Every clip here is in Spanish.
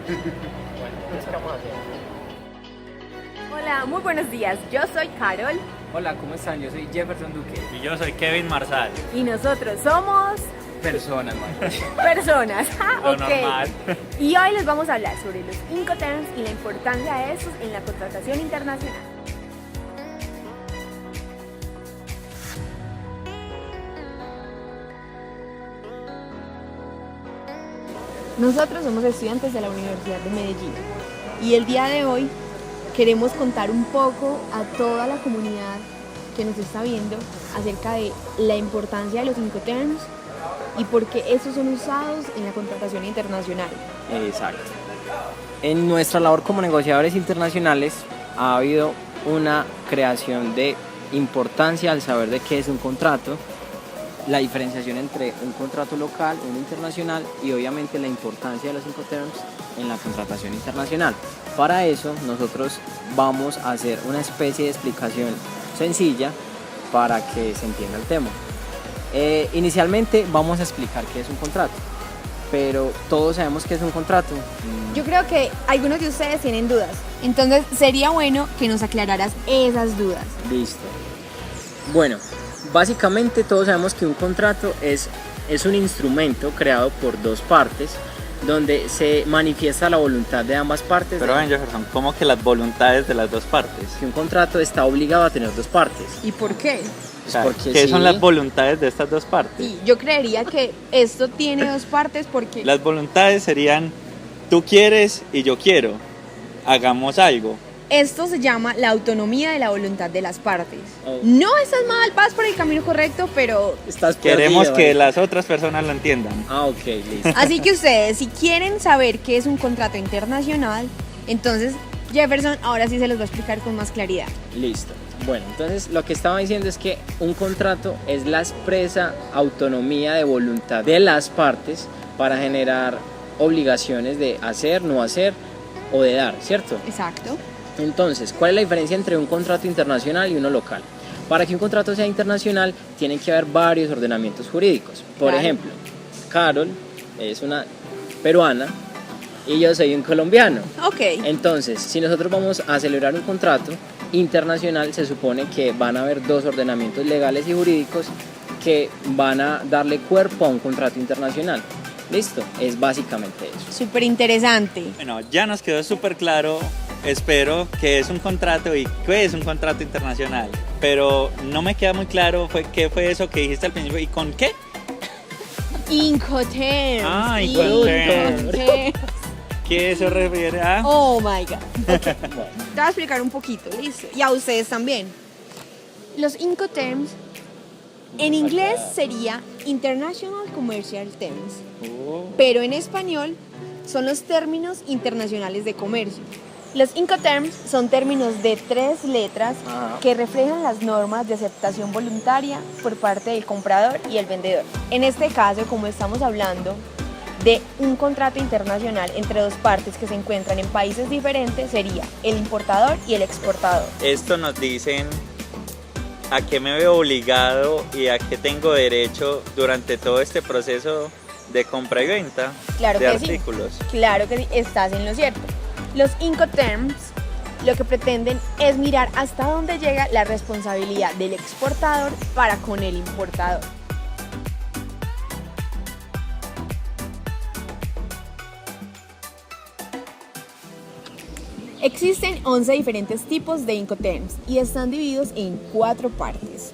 ¿qué vamos a hacer? Hola, muy buenos días. Yo soy Carol Hola, ¿cómo están? Yo soy Jefferson Duque. Y yo soy Kevin Marsal. y nosotros somos Personas, man. personas. Lo Ok. normal. Y hoy les vamos a hablar sobre los Incoterms y la importancia de estos en la contratación internacional. Nosotros somos estudiantes de la Universidad de Medellín y el día de hoy queremos contar un poco a toda la comunidad que nos está viendo acerca de la importancia de los Incoterms y por qué estos son usados en la contratación internacional. Exacto. En nuestra labor como negociadores internacionales ha habido una creación de importancia al saber de qué es un contrato, la diferenciación entre un contrato local, uno internacional y obviamente la importancia de los Incoterms en la contratación internacional. Para eso nosotros vamos a hacer una especie de explicación sencilla para que se entienda el tema. Inicialmente vamos a explicar qué es un contrato, pero todos sabemos qué es un contrato. Yo creo que algunos de ustedes tienen dudas, entonces sería bueno que nos aclararas esas dudas. Listo. Bueno, básicamente todos sabemos que un contrato es un instrumento creado por dos partes donde se manifiesta la voluntad de ambas partes. Pero ven, Jefferson, ¿cómo que las voluntades de las dos partes? Que un contrato está obligado a tener dos partes. ¿Y por qué? O sea, porque ¿qué sí. son las voluntades de estas dos partes? Sí, yo creería que esto tiene dos partes porque Las voluntades serían, tú quieres y yo quiero, hagamos algo. esto se llama la autonomía de la voluntad de las partes. Oh. No estás mal, vas por el camino correcto, pero Estás Queremos perdido, que ¿vale? las otras personas lo entiendan. Ah, ok, listo. así que ustedes, si quieren saber qué es un contrato internacional, entonces Jefferson ahora sí se los va a explicar con más claridad. Listo. Bueno, entonces lo que estaba diciendo es que un contrato es la expresa autonomía de voluntad de las partes para generar obligaciones de hacer, no hacer o de dar, ¿cierto? Exacto. Entonces, ¿cuál es la diferencia entre un contrato internacional y uno local? Para que un contrato sea internacional, tienen que haber varios ordenamientos jurídicos. Por Claro. ejemplo, Carol es una peruana y yo soy un colombiano. Ok. Entonces, si nosotros vamos a celebrar un contrato internacional, se supone que van a haber dos ordenamientos legales y jurídicos que van a darle cuerpo a un contrato internacional. ¿Listo? Es básicamente eso. Súper interesante. Bueno, ya nos quedó súper claro, espero, que es un contrato y qué es un contrato internacional. Pero no me queda muy claro qué fue eso que dijiste al principio y con qué. Incoterms. Ah, Incoterms. ¿Qué se refiere a? Oh my God. Bueno, Te voy a explicar un poquito, listo. Y a ustedes también. Los Incoterms en inglés sería International Commercial Terms, pero en español son los términos internacionales de comercio. Los Incoterms son términos de 3 letras que reflejan las normas de aceptación voluntaria por parte del comprador y el vendedor. En este caso, como estamos hablando de un contrato internacional entre dos partes que se encuentran en países diferentes, sería el importador y el exportador. Esto nos dicen a qué me veo obligado y a qué tengo derecho durante todo este proceso de compra y venta Claro de que artículos. sí, claro que sí, estás en lo cierto. Los Incoterms lo que pretenden es mirar hasta dónde llega la responsabilidad del exportador para con el importador. Existen 11 diferentes tipos de Incoterms y están divididos en 4 partes.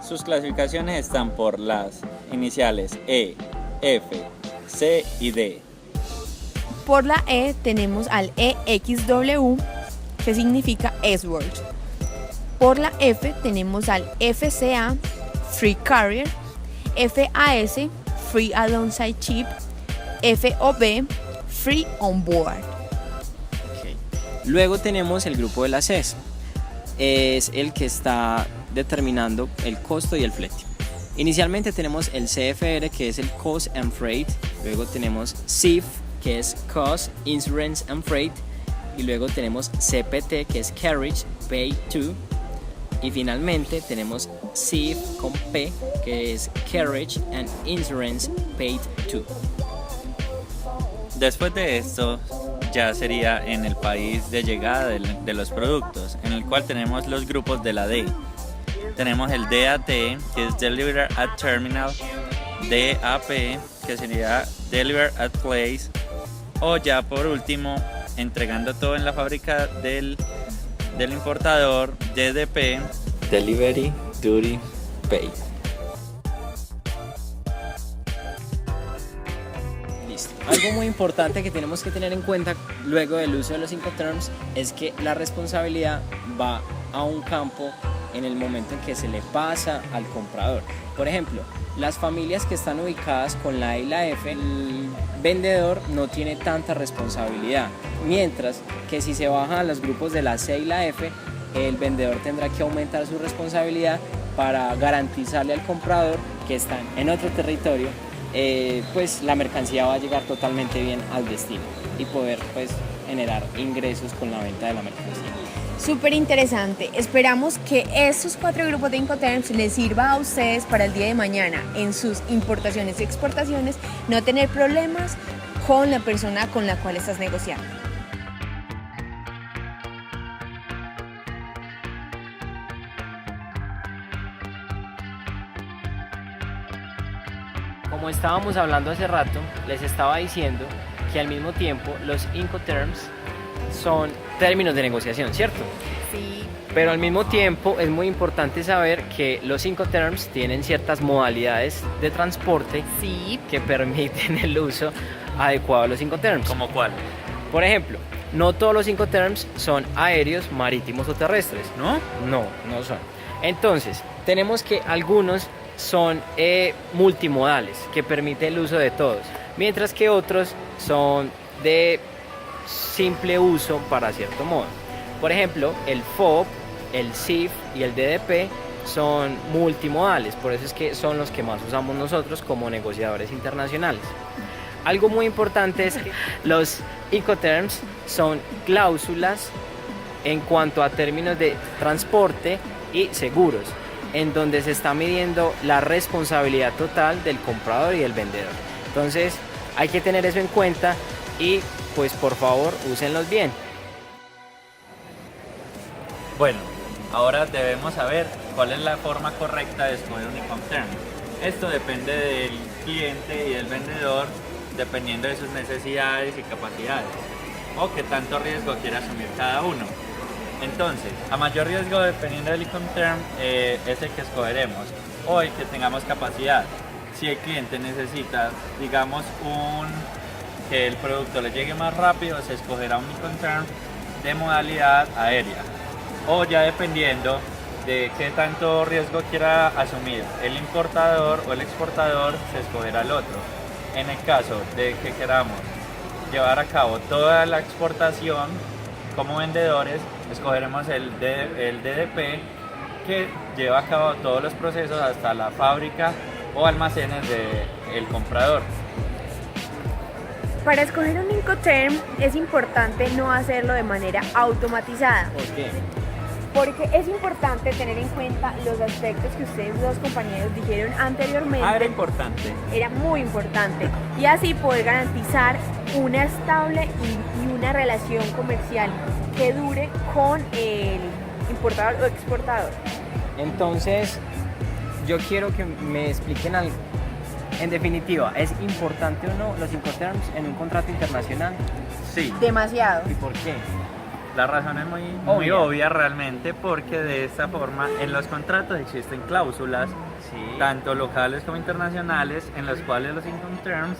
Sus clasificaciones están por las iniciales E, F, C y D. Por la E tenemos al EXW, que significa S-Word. Por la F tenemos al FCA, Free Carrier, FAS, Free Alongside Ship, FOB, Free On Board. luego tenemos el grupo de las Cs. Es el que está determinando el costo y el flete. Inicialmente tenemos el CFR, que es el Cost and Freight. Luego tenemos CIF, que es Cost, Insurance and Freight. Y luego tenemos CPT, que es Carriage, Pay To. Y finalmente tenemos CIF con P, que es Carriage and Insurance Paid To. Después de esto, ya sería en el país de llegada de los productos, en el cual tenemos los grupos de la D. Tenemos el DAT, que es Deliver at Terminal, DAP, que sería Deliver at Place, o ya por último, entregando todo en la fábrica del importador, DDP, Delivery Duty Paid. Listo. Algo muy importante que tenemos que tener en cuenta luego del uso de los Incoterms es que la responsabilidad va a un campo en el momento en que se le pasa al comprador. Por ejemplo, las familias que están ubicadas con la E y la F, el vendedor no tiene tanta responsabilidad, mientras que si se baja a los grupos de la C y la F, el vendedor tendrá que aumentar su responsabilidad para garantizarle al comprador que están en otro territorio, pues la mercancía va a llegar totalmente bien al destino y poder pues generar ingresos con la venta de la mercancía. Súper interesante. Esperamos que estos 4 grupos de Incoterms les sirva a ustedes para el día de mañana en sus importaciones y exportaciones, no tener problemas con la persona con la cual estás negociando. Como estábamos hablando hace rato, les estaba diciendo que al mismo tiempo los Incoterms son términos de negociación, ¿cierto? Sí. Pero al mismo tiempo es muy importante saber que los Incoterms tienen ciertas modalidades de transporte Sí. que permiten el uso adecuado de los Incoterms. ¿Cómo cuál? Por ejemplo, no todos los Incoterms son aéreos, marítimos o terrestres. ¿No? No son. Entonces, tenemos que algunos son multimodales, que permite el uso de todos, mientras que otros son de simple uso para cierto modo. Por ejemplo, el FOB, el CIF y el DDP son multimodales, por eso es que son los que más usamos nosotros como negociadores internacionales. Algo muy importante es que los Incoterms son cláusulas en cuanto a términos de transporte y seguros, en donde se está midiendo la responsabilidad total del comprador y del vendedor. Entonces hay que tener eso en cuenta y pues por favor úsenlos bien. Bueno, ahora debemos saber cuál es la forma correcta de escoger un Incoterm. Esto depende del cliente y del vendedor, dependiendo de sus necesidades y capacidades, o qué tanto riesgo quiere asumir cada uno. Entonces, a mayor riesgo dependiendo del Incoterm es el que escogeremos, o el que tengamos capacidad. Si el cliente necesita, digamos, que el producto le llegue más rápido, se escogerá un Incoterm de modalidad aérea. O ya dependiendo de qué tanto riesgo quiera asumir el importador o el exportador, se escogerá el otro. En el caso de que queramos llevar a cabo toda la exportación como vendedores, escogeremos el DDP, que lleva a cabo todos los procesos hasta la fábrica o almacenes del comprador. Para escoger un Incoterm es importante no hacerlo de manera automatizada. ¿Por qué? Porque es importante tener en cuenta los aspectos que ustedes dos compañeros dijeron anteriormente. Era importante. Era muy importante. Y así poder garantizar una estable y una relación comercial que dure con el importador o exportador. Entonces, yo quiero que me expliquen algo. En definitiva, ¿es importante o no los Incoterms en un contrato internacional? Sí. Demasiado. ¿Y por qué? La razón es muy obvia realmente, porque de esta forma en los contratos existen cláusulas, tanto locales como internacionales, en las cuales los Incoterms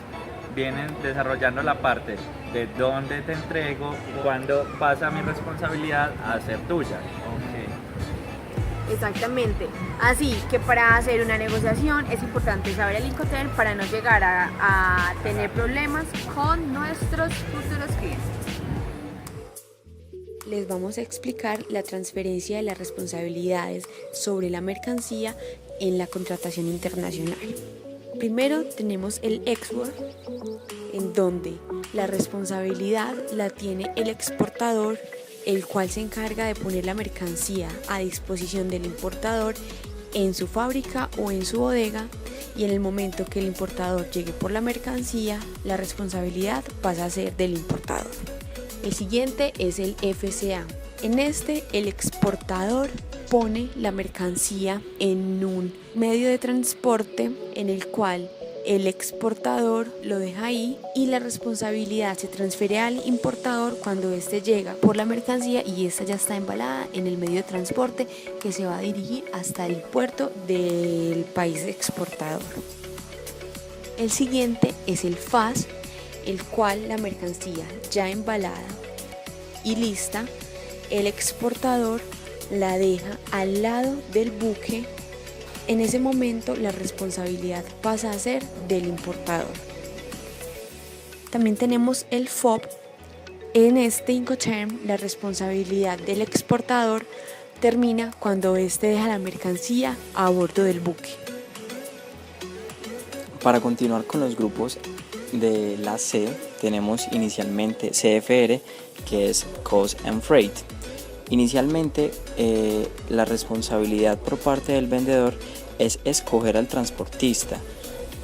vienen desarrollando la parte de dónde te entrego, cuándo pasa mi responsabilidad a ser tuya. Exactamente. Así que para hacer una negociación es importante saber el Incoterm para no llegar a tener problemas con nuestros futuros clientes. Les vamos a explicar la transferencia de las responsabilidades sobre la mercancía en la contratación internacional. Primero tenemos el export, en donde la responsabilidad la tiene el exportador, el cual se encarga de poner la mercancía a disposición del importador en su fábrica o en su bodega, y en el momento que el importador llegue por la mercancía, la responsabilidad pasa a ser del importador. El siguiente es el FCA. En este, el exportador pone la mercancía en un medio de transporte en el cual el exportador lo deja ahí y la responsabilidad se transfiere al importador cuando éste llega por la mercancía y esta ya está embalada en el medio de transporte que se va a dirigir hasta el puerto del país exportador. El siguiente es el FAS, el cual la mercancía ya embalada y lista, el exportador la deja al lado del buque. En ese momento la responsabilidad pasa a ser del importador. También tenemos el FOB. En este Incoterm la responsabilidad del exportador termina cuando éste deja la mercancía a bordo del buque. Para continuar con los grupos de la C, tenemos inicialmente CFR, que es Cost and Freight. Inicialmente, la responsabilidad por parte del vendedor es escoger al transportista,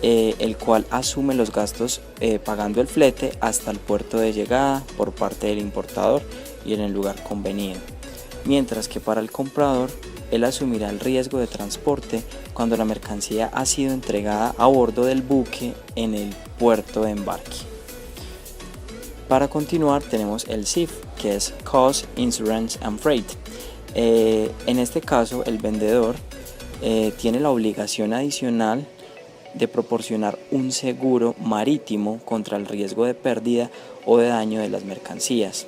el cual asume los gastos pagando el flete hasta el puerto de llegada por parte del importador y en el lugar convenido. Mientras que para el comprador, él asumirá el riesgo de transporte cuando la mercancía ha sido entregada a bordo del buque en el puerto de embarque. Para continuar tenemos el CIF, que es Cost, Insurance and Freight. En este caso el vendedor tiene la obligación adicional de proporcionar un seguro marítimo contra el riesgo de pérdida o de daño de las mercancías.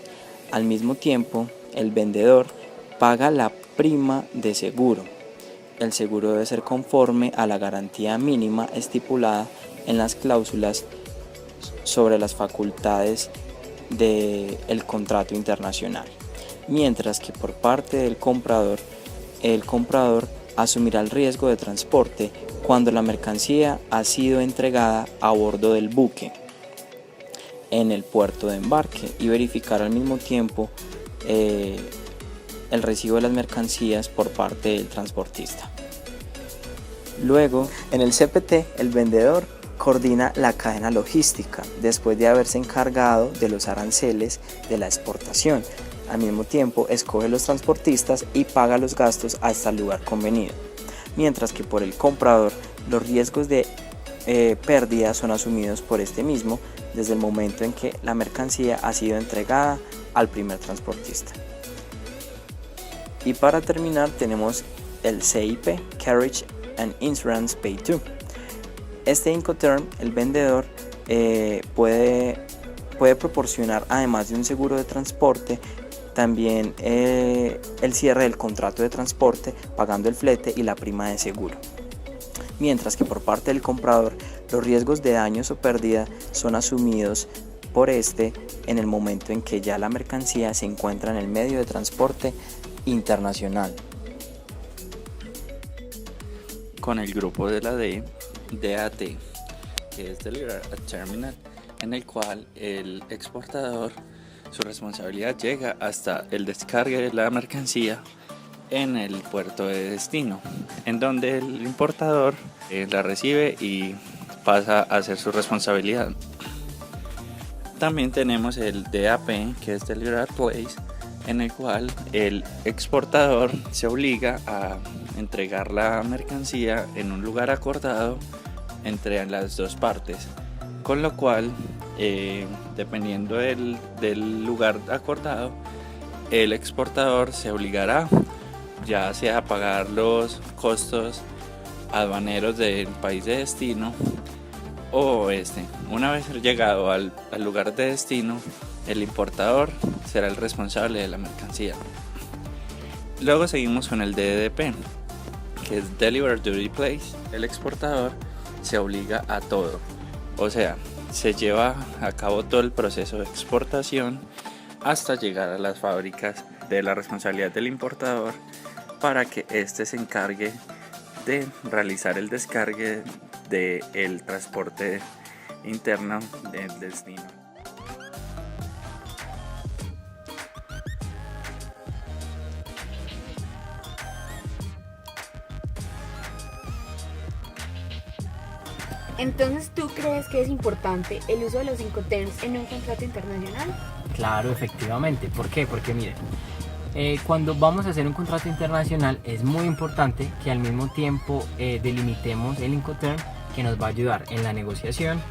Al mismo tiempo, el vendedor paga la prima de seguro. El seguro debe ser conforme a la garantía mínima estipulada en las cláusulas sobre las facultades del contrato internacional, mientras que por parte del comprador, el comprador asumirá el riesgo de transporte cuando la mercancía ha sido entregada a bordo del buque en el puerto de embarque y verificar al mismo tiempo el recibo de las mercancías por parte del transportista. Luego, en el CPT, el vendedor coordina la cadena logística después de haberse encargado de los aranceles de la exportación. Al mismo tiempo, escoge los transportistas y paga los gastos hasta el lugar convenido. Mientras que por el comprador, los riesgos de pérdida son asumidos por este mismo desde el momento en que la mercancía ha sido entregada al primer transportista. Y para terminar tenemos el CIP, Carriage and Insurance Paid To. Este Incoterm, el vendedor puede proporcionar, además de un seguro de transporte, también el cierre del contrato de transporte pagando el flete y la prima de seguro. Mientras que por parte del comprador, los riesgos de daños o pérdida son asumidos por este en el momento en que ya la mercancía se encuentra en el medio de transporte internacional. Con el grupo de la D, DAT, que es Deliver at Terminal, en el cual el exportador, su responsabilidad llega hasta el descargue de la mercancía en el puerto de destino, en donde el importador la recibe y pasa a ser su responsabilidad. También tenemos el DAP, que es Deliver at Place, en el cual el exportador se obliga a entregar la mercancía en un lugar acordado entre las dos partes, con lo cual dependiendo del lugar acordado, el exportador se obligará ya sea a pagar los costos aduaneros del país de destino o una vez llegado al lugar de destino, el importador será el responsable de la mercancía. Luego seguimos con el DDP, que es Deliver Duty Place. El exportador se obliga a todo, o sea, se lleva a cabo todo el proceso de exportación hasta llegar a las fábricas de la responsabilidad del importador para que éste se encargue de realizar el descargue del transporte interno del destino. Entonces, ¿tú crees que es importante el uso de los Incoterms en un contrato internacional? Claro, efectivamente. ¿Por qué? Porque miren, cuando vamos a hacer un contrato internacional es muy importante que al mismo tiempo delimitemos el Incoterm, que nos va a ayudar en la negociación,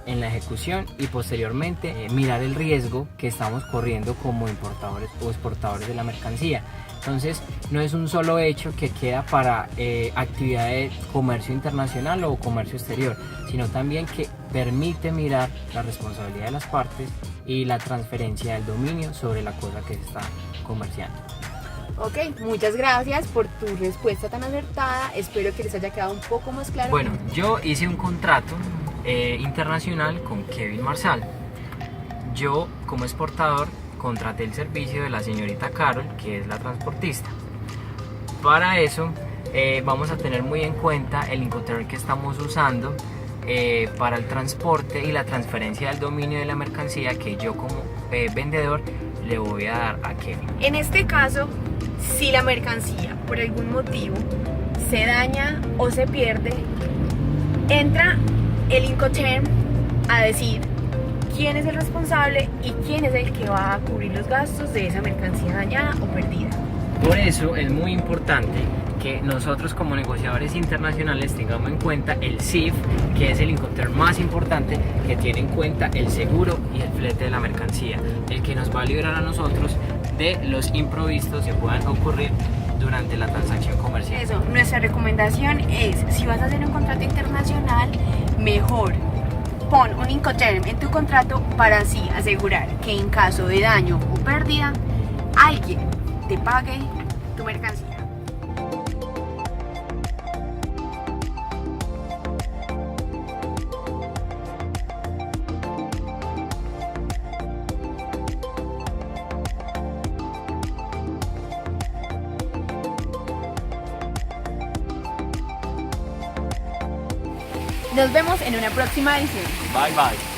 en la ejecución y posteriormente mirar el riesgo que estamos corriendo como importadores o exportadores de la mercancía. Entonces no es un solo hecho que queda para actividad de comercio internacional o comercio exterior, sino también que permite mirar la responsabilidad de las partes y la transferencia del dominio sobre la cosa que se está comerciando. Ok, muchas gracias por tu respuesta tan acertada. Espero que les haya quedado un poco más claro. Bueno, yo hice un contrato internacional con Kevin Marsal. Yo, como exportador, contraté el servicio de la señorita Carol, que es la transportista. Para eso vamos a tener muy en cuenta el Incoterm que estamos usando para el transporte y la transferencia del dominio de la mercancía que yo como vendedor le voy a dar a Kevin. En este caso, si la mercancía por algún motivo se daña o se pierde, entra el Incoterm a decir quién es el responsable y quién es el que va a cubrir los gastos de esa mercancía dañada o perdida. Por eso es muy importante que nosotros como negociadores internacionales tengamos en cuenta el CIF, que es el Incoterm más importante, que tiene en cuenta el seguro y el flete de la mercancía, el que nos va a librar a nosotros de los imprevistos que puedan ocurrir durante la transacción comercial. Eso, nuestra recomendación es, si vas a hacer un contrato internacional, mejor pon un Incoterm en tu contrato para así asegurar que en caso de daño o pérdida, alguien te pague tu mercancía. Nos vemos en una próxima edición. Bye bye.